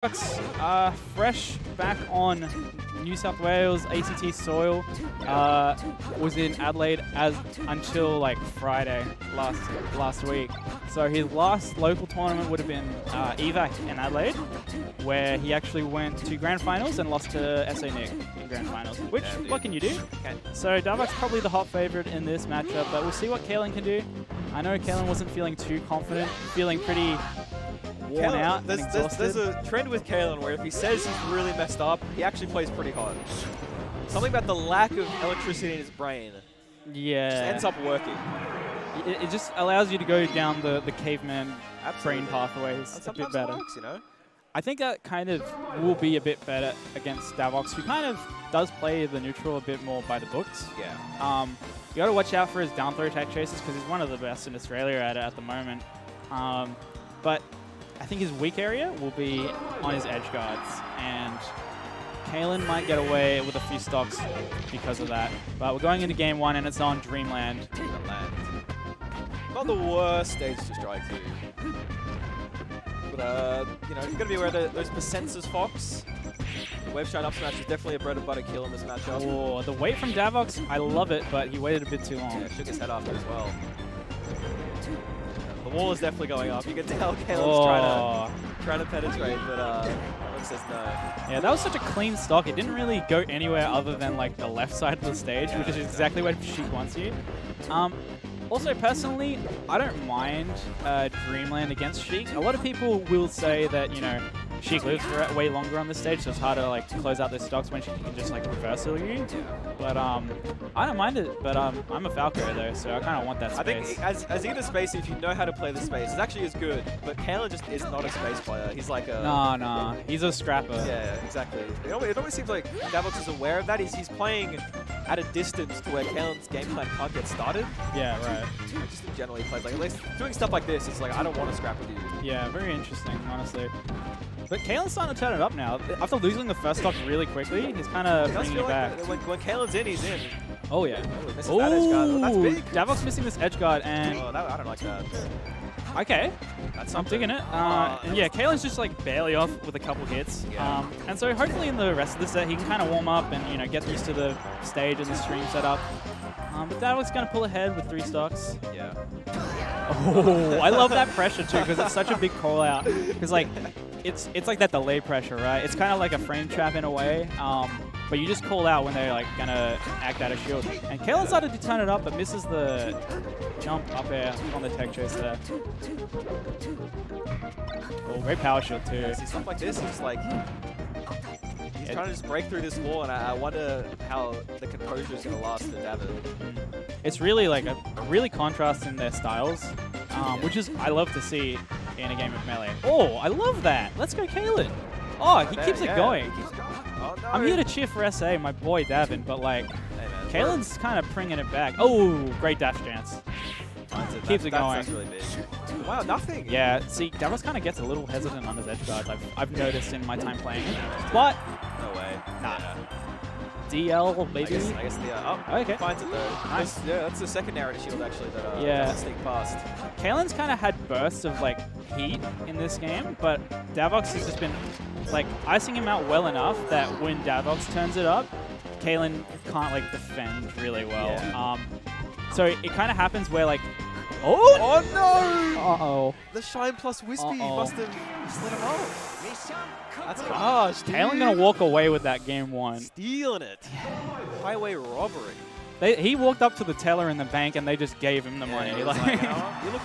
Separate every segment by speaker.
Speaker 1: Davox, fresh back on New South Wales ACT soil, was in Adelaide until like Friday last week. So his last local tournament would have been EVAC in Adelaide, where he actually went to grand finals and lost to SA Nick in grand finals. Which, what can you do? Okay. So Davox probably the hot favorite in this matchup, but we'll see what Kalen can do. I know Kalen wasn't feeling too confident, feeling pretty worn out and exhausted.
Speaker 2: There's a trend with Kalen where if he says he's really messed up, he actually plays pretty hard. Something about the lack of electricity in his brain just ends up working.
Speaker 1: It just allows you to go down the caveman brain pathways
Speaker 2: and
Speaker 1: a bit better.
Speaker 2: Works, you know?
Speaker 1: I think that kind of will be a bit better against Davox, who kind of does play the neutral a bit more by the books.
Speaker 2: Yeah.
Speaker 1: You got to watch out for his down throw attack chases because he's one of the best in Australia at it at the moment. But I think his weak area will be on his edge guards, and Kalen might get away with a few stocks because of that. But we're going into game one, and it's on Dreamland.
Speaker 2: Not the worst stage to strike to. But, you know, you've got to be aware of those percents Fox. The wave shine up smash is definitely a bread and butter kill in this matchup.
Speaker 1: Oh, the wait from Davox, I love it, but he waited a bit too long.
Speaker 2: Yeah, shook his head after as well. The wall is definitely going up. You can tell Kalen's trying to penetrate, but Davox says no.
Speaker 1: Yeah, that was such a clean stock. It didn't really go anywhere other than like the left side of the stage, which is exactly where Sheik wants you. Also, personally, I don't mind Dreamland against Sheik. A lot of people will say that, you know, Sheik lives for way longer on this stage, so it's harder to like close out those stocks when she can just like reversal you. But I don't mind it. But I'm a Falco though, so I kind of want that space.
Speaker 2: I think as either space, if you know how to play the space, it actually is good. But Kalen just is not a space player. He's like a
Speaker 1: nah. He's a scrapper.
Speaker 2: Yeah, exactly. It always seems like Davox is aware of that. He's playing at a distance to where Kalen's game plan can't get started.
Speaker 1: Yeah, right.
Speaker 2: Just in general, he plays like at least doing stuff like this. It's like I don't want to scrap with you.
Speaker 1: Yeah, very interesting, honestly. But Kalen's starting to turn it up now. After losing the first stock really quickly, he's kind of bringing it back.
Speaker 2: When Kalen's in, he's in.
Speaker 1: Oh, yeah.
Speaker 2: Oh, that edge guard. That's big.
Speaker 1: Davox missing this edge guard, and...
Speaker 2: Oh, I don't like that.
Speaker 1: Okay. I'm digging it. And yeah, Kalen's just like barely off with a couple hits.
Speaker 2: Yeah.
Speaker 1: And so hopefully in the rest of the set, he can kind of warm up and, you know, get used to the stage and the stream setup. But Davox going to pull ahead with 3 stocks.
Speaker 2: Yeah.
Speaker 1: Oh, I love that pressure too, because it's such a big call out. Because like, it's like that delay pressure, right? It's kind of like a frame trap in a way. But you just call out when they're like gonna act out of shield. And Kalen started to turn it up, but misses the jump up air on the tech chase there. Oh, great power shield too.
Speaker 2: Yeah, see, stuff like this, he's like, he's trying to just break through this wall, and I wonder how the composure is gonna last for Davin.
Speaker 1: It's really like a really contrast in their styles, which is I love to see in a game of Melee. Oh, I love that. Let's go, Kalen. Oh, he keeps it going.
Speaker 2: He keeps going. Oh, no.
Speaker 1: I'm here to cheer for SA, my boy Davin, but like, Kalen's kind of bringing it back. Oh, great dash dance. Keeps it going.
Speaker 2: That's really big. Wow, nothing.
Speaker 1: Yeah, see, Davox kind of gets a little hesitant on his edge guard. I've noticed in my time playing it. But
Speaker 2: no way.
Speaker 1: Nah. DL, maybe?
Speaker 2: I guess the
Speaker 1: okay.
Speaker 2: Finds it though.
Speaker 1: Nice.
Speaker 2: Yeah, that's the second narrative shield actually that
Speaker 1: yeah.
Speaker 2: sneak past.
Speaker 1: Kalen's kind of had bursts of like heat in this game, but Davox has just been like icing him out well enough that when Davox turns it up, Kalen can't like defend really well.
Speaker 2: Yeah.
Speaker 1: So it kind of happens where like, oh
Speaker 2: no!
Speaker 1: Uh-oh.
Speaker 2: The Shine plus Wispy must have slid him off. That's harsh, dude.
Speaker 1: Kalen gonna walk away with that game 1.
Speaker 2: Stealing it. Highway robbery.
Speaker 1: He walked up to the teller in the bank and they just gave him the money.
Speaker 2: You look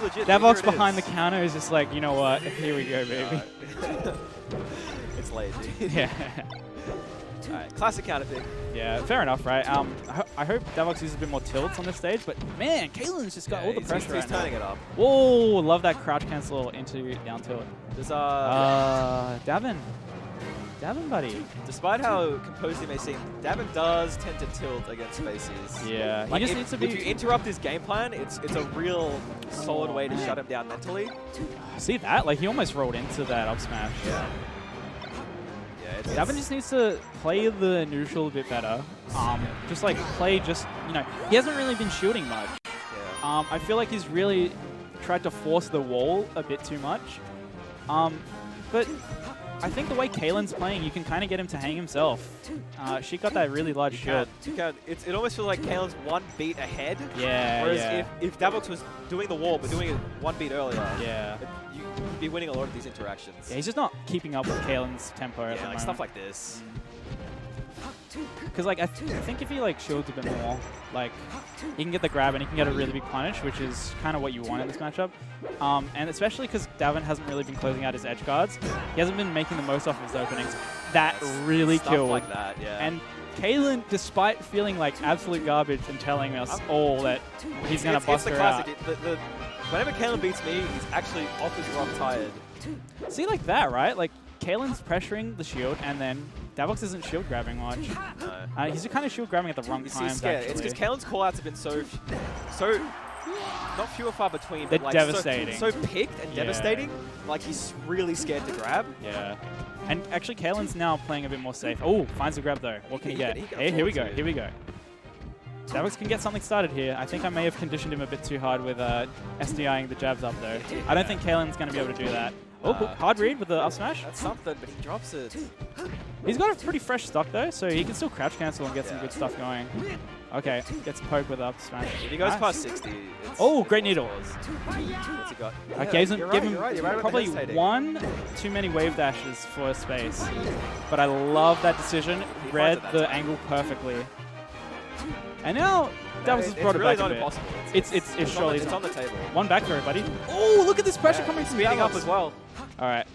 Speaker 2: legit.
Speaker 1: Davox behind the counter is just like, you know what? Here we go, baby.
Speaker 2: It's late, dude.
Speaker 1: Yeah.
Speaker 2: Alright, classic counter pick.
Speaker 1: Yeah, fair enough, right? I hope Davox uses a bit more tilts on this stage, but man, Kalen's just got all the pressure.
Speaker 2: He's turning it up.
Speaker 1: Whoa, love that crouch cancel into down tilt.
Speaker 2: Does
Speaker 1: Davin, buddy.
Speaker 2: Despite how composed he may seem, Davin does tend to tilt against spaces.
Speaker 1: Yeah,
Speaker 2: like
Speaker 1: he just needs to be.
Speaker 2: If you interrupt his game plan, it's a real solid way to shut him down mentally.
Speaker 1: See that? Like he almost rolled into that up smash.
Speaker 2: Yeah.
Speaker 1: Davin just needs to play the neutral a bit better. Just like play you know, he hasn't really been shooting much.
Speaker 2: Yeah.
Speaker 1: I feel like he's really tried to force the wall a bit too much. But I think the way Kalen's playing, you can kind of get him to hang himself. She got that really large shield.
Speaker 2: You can. It almost feels like Kalen's one beat ahead.
Speaker 1: Yeah,
Speaker 2: Whereas if Davox was doing the wall, but doing it one beat earlier,
Speaker 1: yeah,
Speaker 2: you'd be winning a lot of these interactions.
Speaker 1: Yeah, he's just not keeping up with Kalen's tempo at the
Speaker 2: like
Speaker 1: moment.
Speaker 2: stuff like this.
Speaker 1: Because like I think if he like shields a bit more, like he can get the grab and he can get a really big punish, which is kind of what you want in this matchup. And especially because Davin hasn't really been closing out his edge guards, he hasn't been making the most off of his openings. That really
Speaker 2: Stuff
Speaker 1: killed.
Speaker 2: like that, yeah.
Speaker 1: And Kalen, despite feeling like absolute garbage and telling us all that he's gonna bust her out.
Speaker 2: Whenever Kalen beats me, he's actually off his rock tired.
Speaker 1: See, like that, right? Like Kalen's pressuring the shield, and then Davox isn't shield grabbing much.
Speaker 2: No.
Speaker 1: He's kind of shield grabbing at the wrong times.
Speaker 2: It's because Kalen's callouts have been so not few or far between,
Speaker 1: They're
Speaker 2: but like
Speaker 1: devastating.
Speaker 2: So picked and devastating. Like he's really scared to grab.
Speaker 1: Yeah. And actually, Kalen's now playing a bit more safe. Oh, finds the grab though. What can he get? Hey, here we go. Here we go. Davox can get something started here. I think I may have conditioned him a bit too hard with SDIing the jabs up though. I don't think Kalen's going to be able to do that. Oh, hard read with the up smash.
Speaker 2: That's something, but he drops it.
Speaker 1: He's got a pretty fresh stock though, so he can still crouch cancel and get some good stuff going. Okay, gets poked with up smash.
Speaker 2: If he goes past 60,
Speaker 1: oh, great needle.
Speaker 2: What's he got?
Speaker 1: Okay, give him probably
Speaker 2: about
Speaker 1: one too many wave dashes for space. But I love that decision. Read the angle perfectly. And now Davox has brought it back a bit. It's surely
Speaker 2: it's on the table.
Speaker 1: One back throw, buddy. Oh, look at this pressure coming from
Speaker 2: speeding
Speaker 1: Davox.
Speaker 2: up as well.
Speaker 1: All right.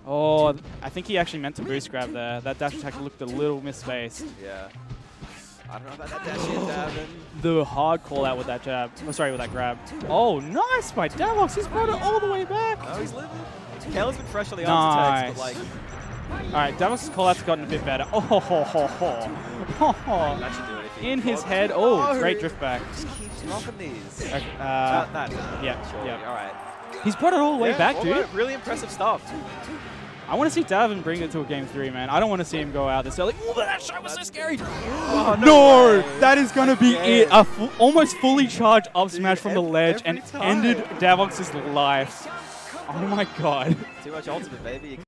Speaker 1: Oh, I think he actually meant to boost grab there. That dash attack looked a little misspaced.
Speaker 2: Yeah. I don't know about that dash yet, Davin.
Speaker 1: The hard call out with that jab. Oh, sorry, with that grab. Oh, nice by Davox. He's brought it all the way back.
Speaker 2: Oh, he's living. Kalen's been fresh on the arms attacks, but like...
Speaker 1: All right, Davox's call out's gotten a bit better. Oh, ho, ho, ho, ho.
Speaker 2: That should do anything.
Speaker 1: In his head. Oh, great drift back.
Speaker 2: Just keeps dropping these.
Speaker 1: Okay,
Speaker 2: Yeah. All right.
Speaker 1: He's brought it all the way back, dude.
Speaker 2: Really impressive stuff.
Speaker 1: I want to see Davin bring it to a game 3, man. I don't want to see him go out this early. Oh, that shot was so scary.
Speaker 2: Oh,
Speaker 1: no, that is going to be it. A almost fully charged up smash from the ledge and ended Davox's life. Oh my god.
Speaker 2: Too much ultimate, baby.